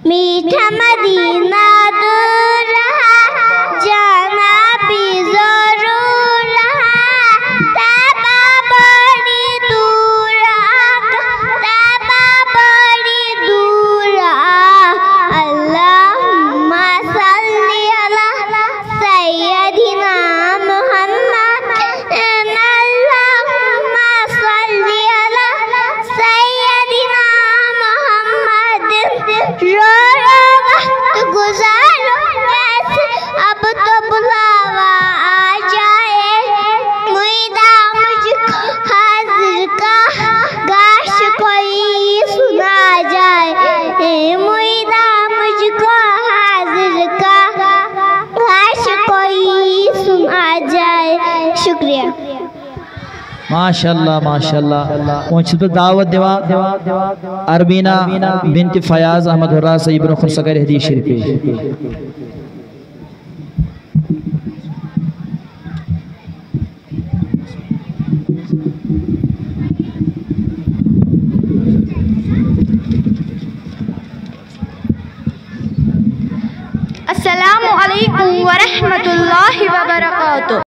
मीठा मदीना दूर रहा, जाना भी जरूर रहा। तैबा बड़ी दूर रहा, तैबा बड़ी दूर रहा। अल्लाहुम्मा सल्ली अला सय्यदिना मुहम्मद, अल्लाहुम्मा सल्ली अला सय्यदिना मुहम्मद। रो रो वक्त गुजारो ऐसे, अब तो बुलावा आ जाए। मुइदा मुझको हाजिर का गाश कोई सुना जाए। मुइदा मुझको हाजिर का गाश कोई सुना जाए। शुक्रिया। माशाल्लाह माशाल्लाह। पहुंच पे दावत देवा अरबीना बिनत फयाज अहमद हुर्रा से इब्न खुसकर हदीस शरीफ। अस्सलामु अलैकुम व रहमतुल्लाहि व बरकातुहू।